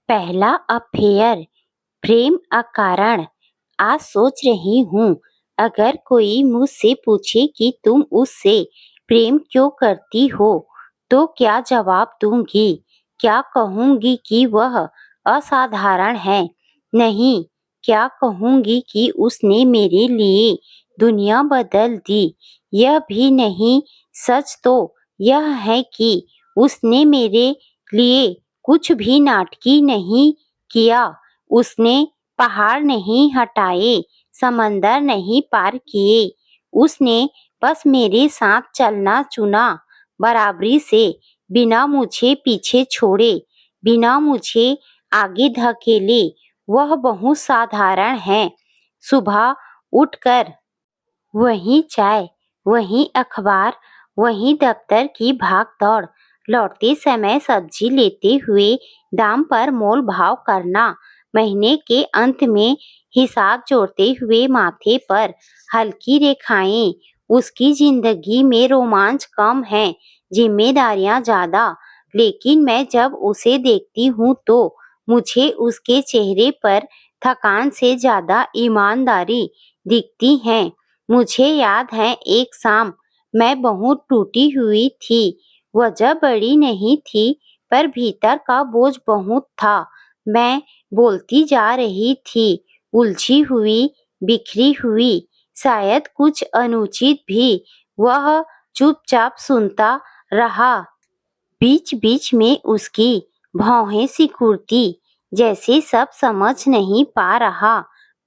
पहला अफेयर, प्रेम अकारण। आज सोच रही हूँ, अगर कोई मुझसे पूछे कि तुम उससे प्रेम क्यों करती हो, तो क्या जवाब दूंगी? क्या कहूंगी कि वह असाधारण है? नहीं, क्या कहूंगी कि उसने मेरे लिए दुनिया बदल दी? यह भी नहीं, सच तो यह है कि उसने मेरे लिए कुछ भी नाटकी नहीं किया। उसने पहाड़ नहीं हटाए, समंदर नहीं पार किए। उसने बस मेरे साथ चलना चुना, बराबरी से, बिना मुझे पीछे छोड़े, बिना मुझे आगे धकेले। वह बहुत साधारण है। सुबह उठकर वही चाय, वही अखबार, वही दफ्तर की भाग दौड़, लौटते समय सब्जी लेते हुए दाम पर मोल भाव करना, महीने के अंत में हिसाब जोड़ते हुए माथे पर हल्की रेखाएं। उसकी जिंदगी में रोमांच कम है, जिम्मेदारियां ज्यादा। लेकिन मैं जब उसे देखती हूँ तो मुझे उसके चेहरे पर थकान से ज्यादा ईमानदारी दिखती है। मुझे याद है एक शाम मैं बहुत टूटी हुई थी। वजह बड़ी नहीं थी, पर भीतर का बोझ बहुत था। मैं बोलती जा रही थी, उलझी हुई, बिखरी हुई, शायद कुछ अनुचित भी। वह चुपचाप सुनता रहा। बीच बीच में उसकी भौहें सिकुड़ती, जैसे सब समझ नहीं पा रहा।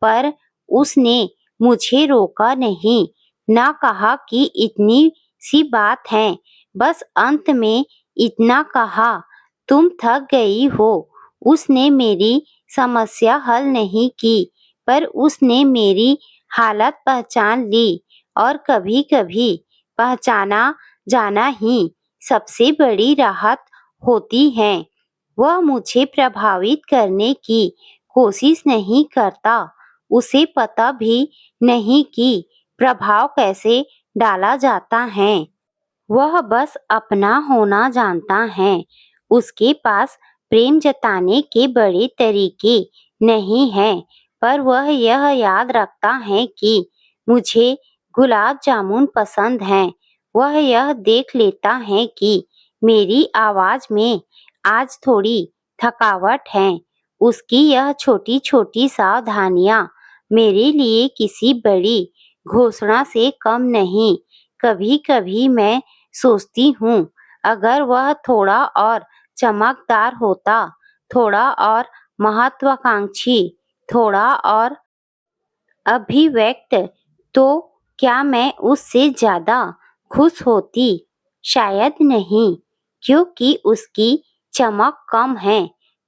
पर उसने मुझे रोका नहीं, ना कहा कि इतनी सी बात है। बस अंत में इतना कहा, तुम थक गई हो। उसने मेरी समस्या हल नहीं की, पर उसने मेरी हालत पहचान ली। और कभी कभी पहचाना जाना ही सबसे बड़ी राहत होती है। वह मुझे प्रभावित करने की कोशिश नहीं करता। उसे पता भी नहीं कि प्रभाव कैसे डाला जाता है। वह बस अपना होना जानता है। उसके पास प्रेम जताने के बड़े तरीके नहीं हैं, पर वह यह याद रखता है कि मुझे गुलाब जामुन पसंद हैं। वह यह देख लेता है कि मेरी आवाज में आज थोड़ी थकावट है। उसकी यह छोटी छोटी सावधानियां मेरे लिए किसी बड़ी घोषणा से कम नहीं। कभी कभी मैं सोचती हूँ, अगर वह थोड़ा और चमकदार होता, थोड़ा और महत्वाकांक्षी, थोड़ा और अभिव्यक्त, तो क्या मैं उससे ज्यादा खुश होती? शायद नहीं, क्योंकि उसकी चमक कम है,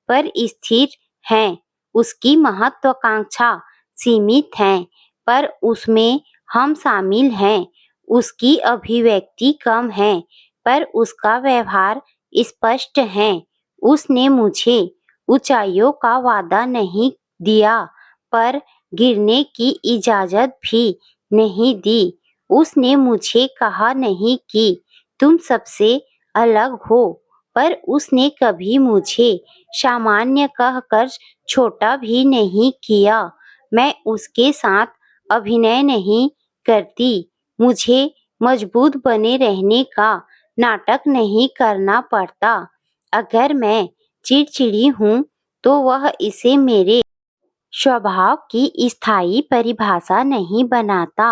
पर स्थिर है। उसकी महत्वाकांक्षा सीमित है, पर उसमें हम शामिल हैं। उसकी अभिव्यक्ति कम है, पर उसका व्यवहार स्पष्ट है। उसने मुझे ऊंचाइयों का वादा नहीं दिया, पर गिरने की इजाजत भी नहीं दी। उसने मुझे कहा नहीं कि तुम सबसे अलग हो, पर उसने कभी मुझे सामान्य कहकर छोटा भी नहीं किया। मैं उसके साथ अभिनय नहीं करती। मुझे मजबूत बने रहने का नाटक नहीं करना पड़ता। अगर मैं चिड़चिड़ी हूँ, तो वह इसे मेरे स्वभाव की स्थायी परिभाषा नहीं बनाता।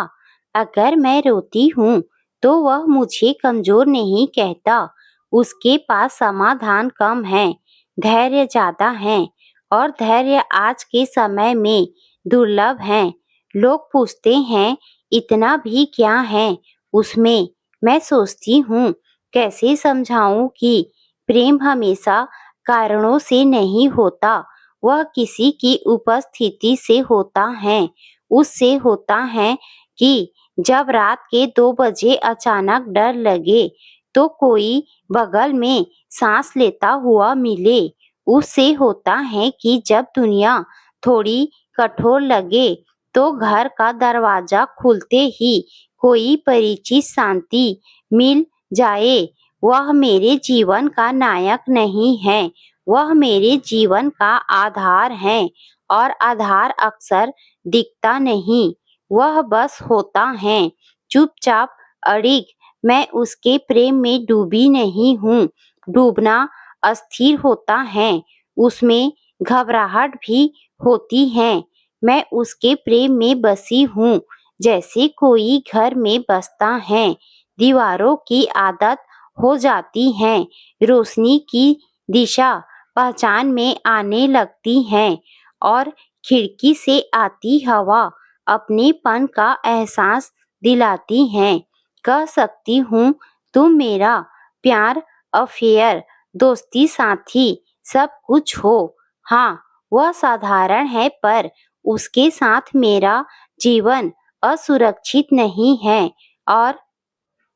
अगर मैं रोती हूँ, तो वह मुझे कमजोर नहीं कहता। उसके पास समाधान कम है, धैर्य ज्यादा है, और धैर्य आज के समय में दुर्लभ है। लोग पूछते हैं, इतना भी क्या है उसमें? मैं सोचती हूँ, कैसे समझाऊं कि प्रेम हमेशा कारणों से नहीं होता। वह किसी की उपस्थिति से होता है। उससे होता है कि जब रात के 2 बजे अचानक डर लगे, तो कोई बगल में सांस लेता हुआ मिले। उससे होता है कि जब दुनिया थोड़ी कठोर लगे, तो घर का दरवाजा खुलते ही कोई परिचित शांति मिल जाए। वह मेरे जीवन का नायक नहीं है, वह मेरे जीवन का आधार है और आधार अक्सर दिखता नहीं, वह बस होता है चुपचाप अड़िग। मैं उसके प्रेम में डूबी नहीं हूँ। डूबना अस्थिर होता है, उसमें घबराहट भी होती है। मैं उसके प्रेम में बसी हूँ, जैसे कोई घर में बसता है। दीवारों की आदत हो जाती है, रोशनी की दिशा पहचान में आने लगती है और खिड़की से आती हवा अपनेपन का एहसास दिलाती है। कह सकती हूँ तुम मेरा प्यार, अफेयर, दोस्ती, साथी सब कुछ हो। हाँ, वह साधारण है पर उसके साथ मेरा जीवन असुरक्षित नहीं है। और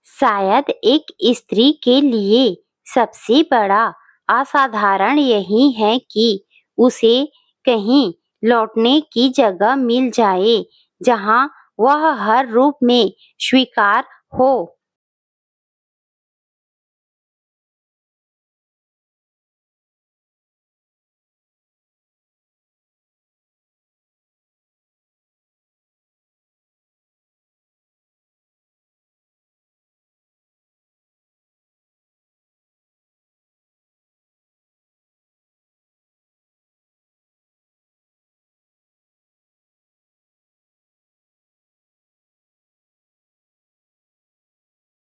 शायद एक स्त्री के लिए सबसे बड़ा असाधारण यही है कि उसे कहीं लौटने की जगह मिल जाए जहाँ वह हर रूप में स्वीकार हो।